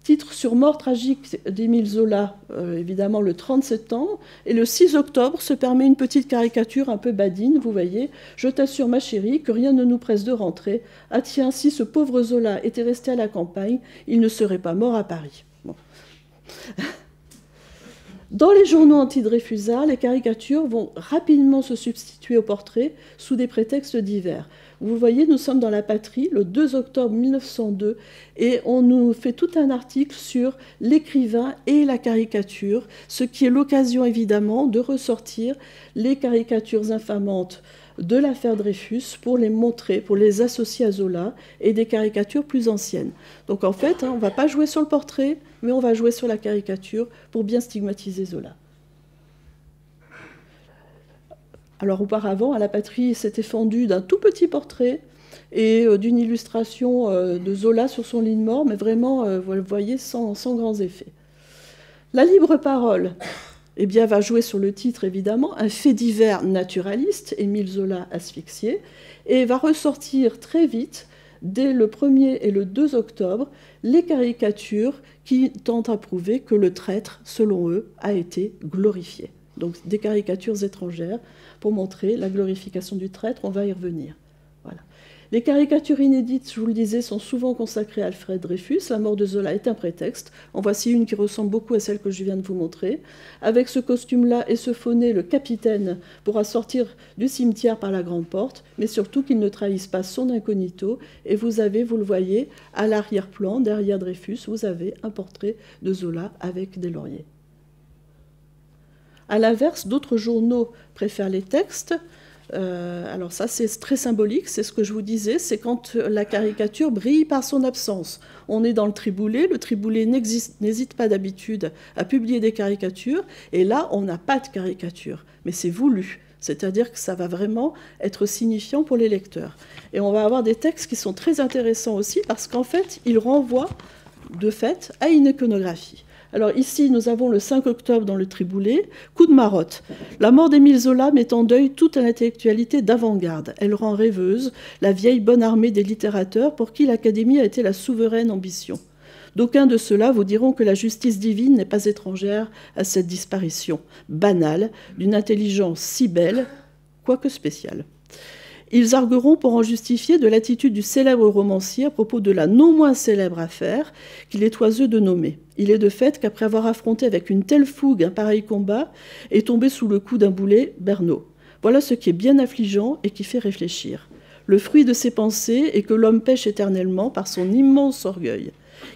Titre sur mort tragique d'Émile Zola, évidemment le 30 septembre. Et le 6 octobre se permet une petite caricature un peu badine, vous voyez. Je t'assure, ma chérie, que rien ne nous presse de rentrer. Ah tiens, si ce pauvre Zola était resté à la campagne, il ne serait pas mort à Paris. Bon. Dans les journaux anti-Dreyfusards, les caricatures vont rapidement se substituer aux portraits sous des prétextes divers. Vous voyez, nous sommes dans La Patrie, le 2 octobre 1902, et on nous fait tout un article sur l'écrivain et la caricature, ce qui est l'occasion évidemment de ressortir les caricatures infamantes de l'affaire Dreyfus pour les montrer, pour les associer à Zola, et des caricatures plus anciennes. Donc en fait, on ne va pas jouer sur le portrait, mais on va jouer sur la caricature pour bien stigmatiser Zola. Alors auparavant, à La Patrie, s'était fendu d'un tout petit portrait et d'une illustration de Zola sur son lit de mort, mais vraiment, vous le voyez, sans grands effets. La libre parole, eh bien, va jouer sur le titre, évidemment, un fait divers naturaliste, Émile Zola asphyxié, et va ressortir très vite, dès le 1er et le 2 octobre, les caricatures qui tentent à prouver que le traître, selon eux, a été glorifié. Donc des caricatures étrangères pour montrer la glorification du traître, on va y revenir. Voilà. Les caricatures inédites, je vous le disais, sont souvent consacrées à Alfred Dreyfus. La mort de Zola est un prétexte. En voici une qui ressemble beaucoup à celle que je viens de vous montrer. Avec ce costume-là et ce faux nez, le capitaine pourra sortir du cimetière par la grande porte, mais surtout qu'il ne trahisse pas son incognito. Et vous avez, vous le voyez, à l'arrière-plan, derrière Dreyfus, vous avez un portrait de Zola avec des lauriers. À l'inverse, d'autres journaux préfèrent les textes. Alors ça, c'est très symbolique, c'est ce que je vous disais, c'est quand la caricature brille par son absence. On est dans le Triboulet n'hésite pas d'habitude à publier des caricatures, et là, on n'a pas de caricature, mais c'est voulu. C'est-à-dire que ça va vraiment être signifiant pour les lecteurs. Et on va avoir des textes qui sont très intéressants aussi, parce qu'en fait, ils renvoient, de fait, à une iconographie. Alors ici, nous avons le 5 octobre dans le Triboulet, coup de marotte. La mort d'Émile Zola met en deuil toute l'intellectualité d'avant-garde. Elle rend rêveuse la vieille bonne armée des littérateurs pour qui l'Académie a été la souveraine ambition. D'aucuns de ceux-là vous diront que la justice divine n'est pas étrangère à cette disparition banale d'une intelligence si belle, quoique spéciale. Ils argueront pour en justifier de l'attitude du célèbre romancier à propos de la non moins célèbre affaire qu'il est oiseux de nommer. Il est de fait qu'après avoir affronté avec une telle fougue un pareil combat, est tombé sous le coup d'un boulet Bernaud. Voilà ce qui est bien affligeant et qui fait réfléchir. Le fruit de ses pensées est que l'homme pêche éternellement par son immense orgueil,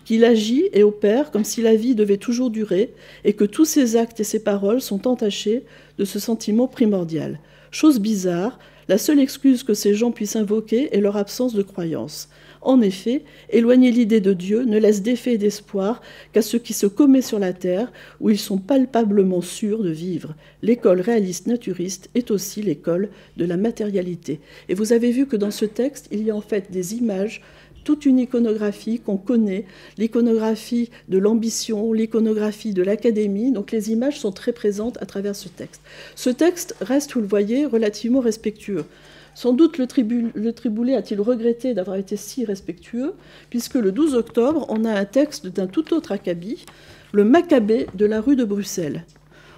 qu'il agit et opère comme si la vie devait toujours durer et que tous ses actes et ses paroles sont entachés de ce sentiment primordial. Chose bizarre, la seule excuse que ces gens puissent invoquer est leur absence de croyance. En effet, éloigner l'idée de Dieu ne laisse d'effet et d'espoir qu'à ce qui se commet sur la terre, où ils sont palpablement sûrs de vivre. L'école réaliste naturiste est aussi l'école de la matérialité. Et vous avez vu que dans ce texte, il y a en fait des images, toute une iconographie qu'on connaît, l'iconographie de l'ambition, l'iconographie de l'académie. Donc les images sont très présentes à travers ce texte. Ce texte reste, vous le voyez, relativement respectueux. Sans doute le Triboulet a-t-il regretté d'avoir été si respectueux, puisque le 12 octobre, on a un texte d'un tout autre acabit, le Maccabée de la rue de Bruxelles.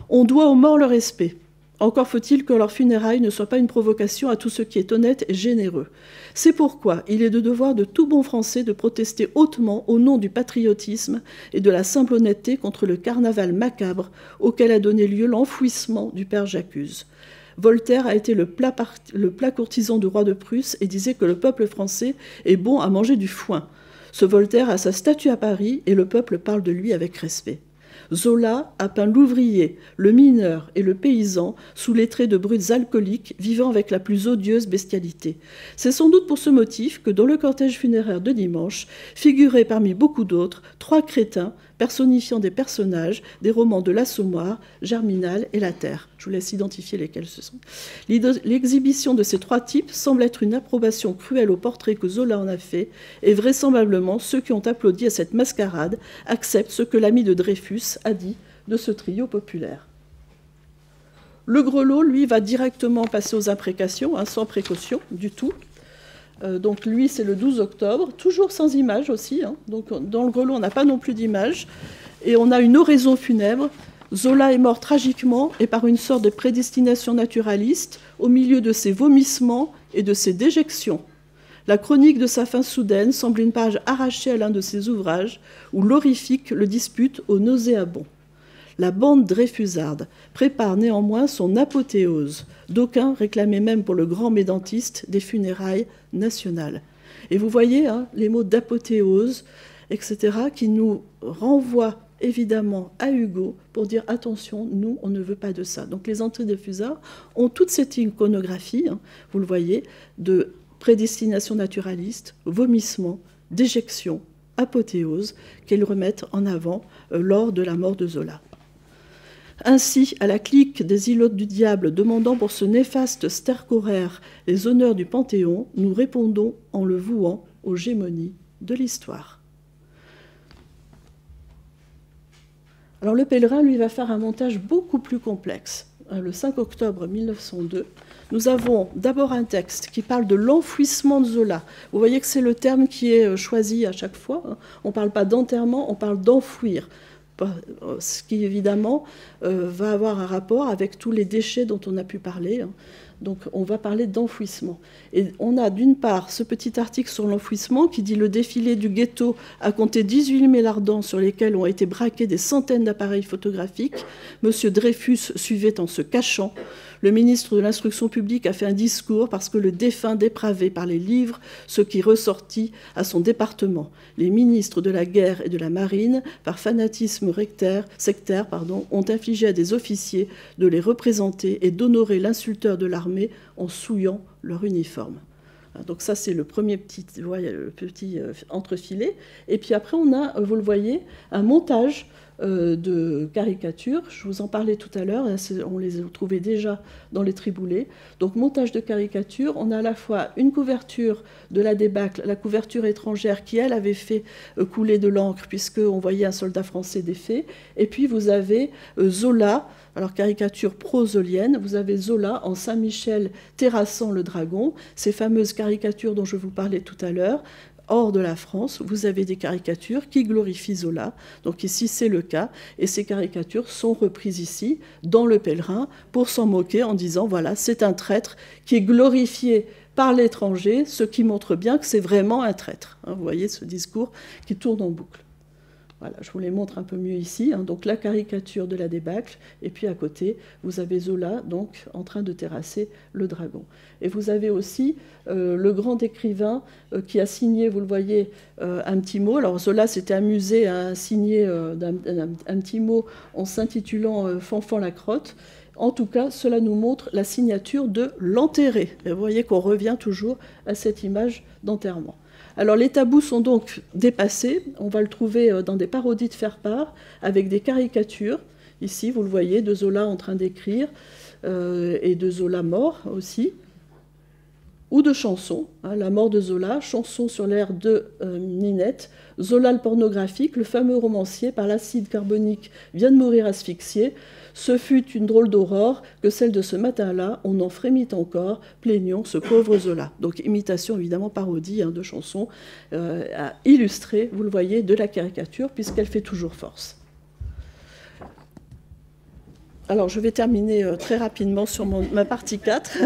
On doit aux morts le respect. Encore faut-il que leur funérailles ne soient pas une provocation à tout ce qui est honnête et généreux. C'est pourquoi il est de devoir de tout bon Français de protester hautement au nom du patriotisme et de la simple honnêteté contre le carnaval macabre auquel a donné lieu l'enfouissement du père J'accuse. Voltaire a été le plat courtisan du roi de Prusse et disait que le peuple français est bon à manger du foin. Ce Voltaire a sa statue à Paris et le peuple parle de lui avec respect. Zola a peint l'ouvrier, le mineur et le paysan sous les traits de brutes alcooliques vivant avec la plus odieuse bestialité. C'est sans doute pour ce motif que dans le cortège funéraire de dimanche figuraient parmi beaucoup d'autres 3 crétins personnifiant des personnages des romans de l'Assommoir, Germinal et La Terre. Je vous laisse identifier lesquels ce sont. L'exhibition de ces 3 types semble être une approbation cruelle au portrait que Zola en a fait, et vraisemblablement ceux qui ont applaudi à cette mascarade acceptent ce que l'ami de Dreyfus a dit de ce trio populaire. Le grelot, lui, va directement passer aux imprécations, sans précaution du tout. Donc lui, c'est le 12 octobre, toujours sans image aussi. Hein. Donc dans le grelot, on n'a pas non plus d'image. Et on a une oraison funèbre. Zola est mort tragiquement et par une sorte de prédestination naturaliste au milieu de ses vomissements et de ses déjections. La chronique de sa fin soudaine semble une page arrachée à l'un de ses ouvrages où l'horrifique le dispute au nauséabond. La bande dreyfusarde prépare néanmoins son apothéose. D'aucuns réclamaient même pour le grand médantiste des funérailles nationales. Et vous voyez hein, les mots d'apothéose, etc., qui nous renvoient évidemment à Hugo pour dire attention, nous, on ne veut pas de ça. Donc les entrées de Fusard ont toute cette iconographie, hein, vous le voyez, de prédestination naturaliste, vomissement, déjection, apothéose, qu'elles remettent en avant lors de la mort de Zola. Ainsi, à la clique des îlots du diable demandant pour ce néfaste stercoraire les honneurs du Panthéon, nous répondons en le vouant aux gémonies de l'histoire. Alors le pèlerin, lui, va faire un montage beaucoup plus complexe. Le 5 octobre 1902, nous avons d'abord un texte qui parle de l'enfouissement de Zola. Vous voyez que c'est le terme qui est choisi à chaque fois. On ne parle pas d'enterrement, on parle d'enfouir. Ce qui, évidemment, va avoir un rapport avec tous les déchets dont on a pu parler. Donc on va parler d'enfouissement. Et on a d'une part ce petit article sur l'enfouissement qui dit le défilé du ghetto a compté 18 000 ardents sur lesquels ont été braqués des centaines d'appareils photographiques. Monsieur Dreyfus suivait en se cachant. Le ministre de l'Instruction publique a fait un discours parce que le défunt dépravait par les livres ce qui ressortit à son département. Les ministres de la guerre et de la marine, par fanatisme sectaire, ont infligé à des officiers de les représenter et d'honorer l'insulteur de l'armée en souillant leur uniforme. Donc ça, c'est le premier petit entrefilet. Et puis après, on a, vous le voyez, un montage de caricatures. Je vous en parlais tout à l'heure, on les a trouvées déjà dans les triboulets. Donc montage de caricatures, on a à la fois une couverture de la débâcle, la couverture étrangère qui, elle, avait fait couler de l'encre puisqu'on voyait un soldat français défait. Et puis vous avez Zola, alors caricature pro-zolienne, vous avez Zola en Saint-Michel terrassant le dragon, ces fameuses caricatures dont je vous parlais tout à l'heure. Hors de la France, vous avez des caricatures qui glorifient Zola. Donc ici, c'est le cas. Et ces caricatures sont reprises ici, dans Le Pèlerin, pour s'en moquer en disant, voilà, c'est un traître qui est glorifié par l'étranger, ce qui montre bien que c'est vraiment un traître. Vous voyez ce discours qui tourne en boucle. Voilà, je vous les montre un peu mieux ici. Donc la caricature de la débâcle, et puis à côté, vous avez Zola donc en train de terrasser le dragon. Et vous avez aussi le grand écrivain qui a signé, vous le voyez, un petit mot. Alors Zola s'était amusé à signer un petit mot en s'intitulant Fanfan la crotte. En tout cas, cela nous montre la signature de l'enterré. Et vous voyez qu'on revient toujours à cette image d'enterrement. Alors les tabous sont donc dépassés, on va le trouver dans des parodies de faire-part, avec des caricatures, ici vous le voyez, de Zola en train d'écrire, et de Zola mort aussi, ou de chansons, la mort de Zola, chanson sur l'air de Ninette, Zola le pornographique, le fameux romancier par l'acide carbonique vient de mourir asphyxié. Ce fut une drôle d'aurore que celle de ce matin-là, on en frémit encore, plaignons ce pauvre Zola. Donc imitation, évidemment, parodie de chansons, à illustrer, vous le voyez, de la caricature, puisqu'elle fait toujours force. Alors, je vais terminer très rapidement sur ma partie 4.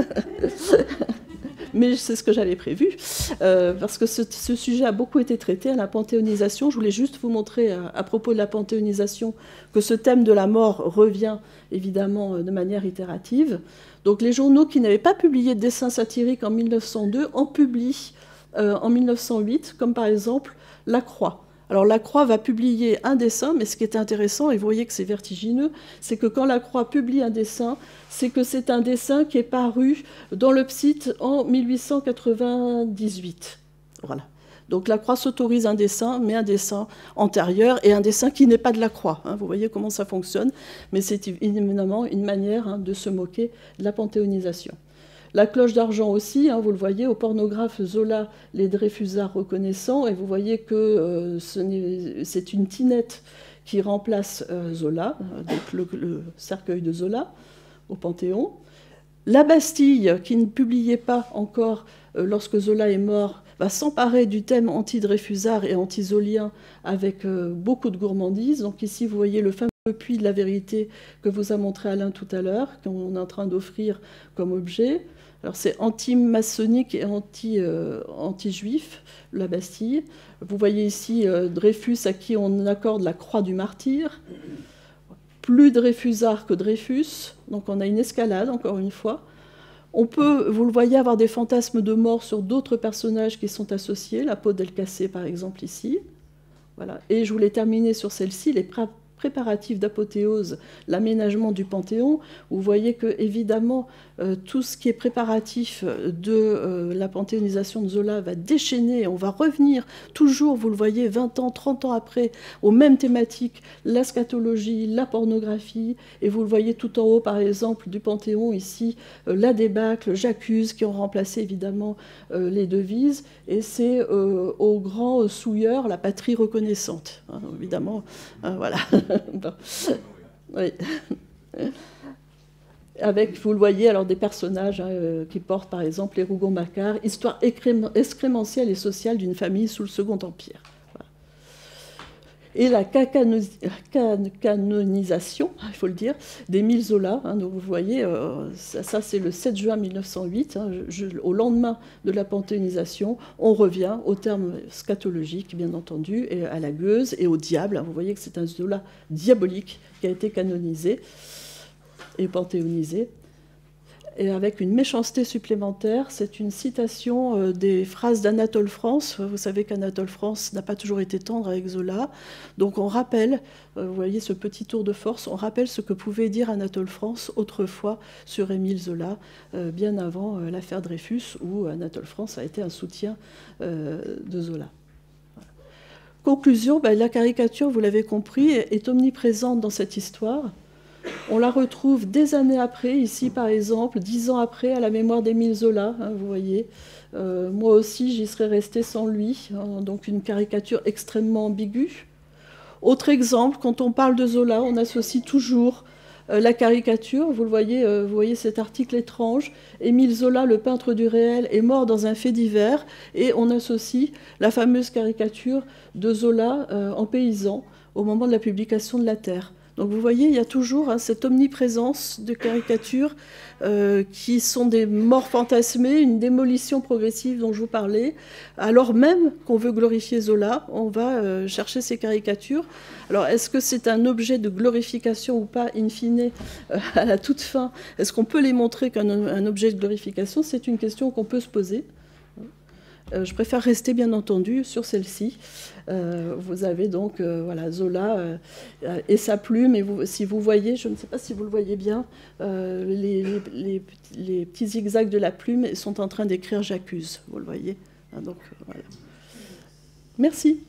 Mais c'est ce que j'avais prévu, parce que ce sujet a beaucoup été traité à la panthéonisation. Je voulais juste vous montrer, à propos de la panthéonisation, que ce thème de la mort revient évidemment de manière itérative. Donc les journaux qui n'avaient pas publié de dessins satiriques en 1902 en publient en 1908, comme par exemple La Croix. Alors La Croix va publier un dessin, mais ce qui est intéressant, et vous voyez que c'est vertigineux, c'est que quand La Croix publie un dessin, c'est que c'est un dessin qui est paru dans le Psite en 1898. Voilà. Donc La Croix s'autorise un dessin, mais un dessin antérieur, et un dessin qui n'est pas de La Croix. Vous voyez comment ça fonctionne, mais c'est évidemment une manière de se moquer de la panthéonisation. La cloche d'argent aussi, vous le voyez, au pornographe Zola, les Dreyfusards reconnaissants, et vous voyez que c'est une tinette qui remplace Zola, donc le cercueil de Zola au Panthéon. La Bastille, qui ne publiait pas encore lorsque Zola est mort, va s'emparer du thème anti-Dreyfusard et anti-zolien avec beaucoup de gourmandise. Donc ici, vous voyez le fameux puits de la vérité que vous a montré Alain tout à l'heure, qu'on est en train d'offrir comme objet. Alors c'est anti-maçonnique et anti-juif, la Bastille. Vous voyez ici Dreyfus à qui on accorde la croix du martyr. Plus Dreyfusard que Dreyfus, donc on a une escalade, encore une fois. On peut, vous le voyez, avoir des fantasmes de mort sur d'autres personnages qui sont associés, la peau d'Elcacé par exemple ici. Voilà. Et je voulais terminer sur celle-ci, les préparatifs d'apothéose, l'aménagement du Panthéon. Vous voyez que, évidemment, tout ce qui est préparatif de la panthéonisation de Zola va déchaîner. On va revenir toujours, vous le voyez, 20 ans, 30 ans après, aux mêmes thématiques, la scatologie, la pornographie. Et vous le voyez tout en haut, par exemple, du Panthéon, ici, la débâcle, j'accuse, qui ont remplacé, évidemment, les devises. Et c'est au grand souilleur, la patrie reconnaissante. Hein, évidemment, voilà. Bon. Oui. Avec, vous le voyez, alors des personnages qui portent par exemple les Rougon-Macquart, histoire excrémentielle et sociale d'une famille sous le Second Empire. Voilà. Et la canonisation, il faut le dire, d'Émile Zola. Hein, donc vous voyez, ça c'est le 7 juin 1908, hein, au lendemain de la panthéonisation, on revient au terme scatologique, bien entendu, et à la gueuse et au diable. Hein, vous voyez que c'est un Zola diabolique qui a été canonisé et panthéonisé. Et avec une méchanceté supplémentaire, c'est une citation des phrases d'Anatole France. Vous savez qu'Anatole France n'a pas toujours été tendre avec Zola. Donc on rappelle, vous voyez ce petit tour de force, on rappelle ce que pouvait dire Anatole France autrefois sur Émile Zola, bien avant l'affaire Dreyfus, où Anatole France a été un soutien de Zola. Conclusion, la caricature, vous l'avez compris, est omniprésente dans cette histoire. On la retrouve des années après, ici par exemple, 10 ans après, à la mémoire d'Émile Zola, hein, vous voyez. Moi aussi, j'y serais restée sans lui, hein, donc une caricature extrêmement ambiguë. Autre exemple, quand on parle de Zola, on associe toujours la caricature. Vous voyez cet article étrange. Émile Zola, le peintre du réel, est mort dans un fait divers, et on associe la fameuse caricature de Zola en paysan au moment de la publication de La Terre. Donc vous voyez, il y a toujours cette omniprésence de caricatures qui sont des morts fantasmées, une démolition progressive dont je vous parlais. Alors même qu'on veut glorifier Zola, on va chercher ces caricatures. Alors est-ce que c'est un objet de glorification ou pas, in fine, à la toute fin? Est-ce qu'on peut les montrer comme un objet de glorification? C'est une question qu'on peut se poser. Je préfère rester, bien entendu, sur celle-ci. Vous avez donc voilà, Zola et sa plume. Et si vous voyez, je ne sais pas si vous le voyez bien, les petits zigzags de la plume sont en train d'écrire « J'accuse ». Vous le voyez, hein, donc, voilà. Merci.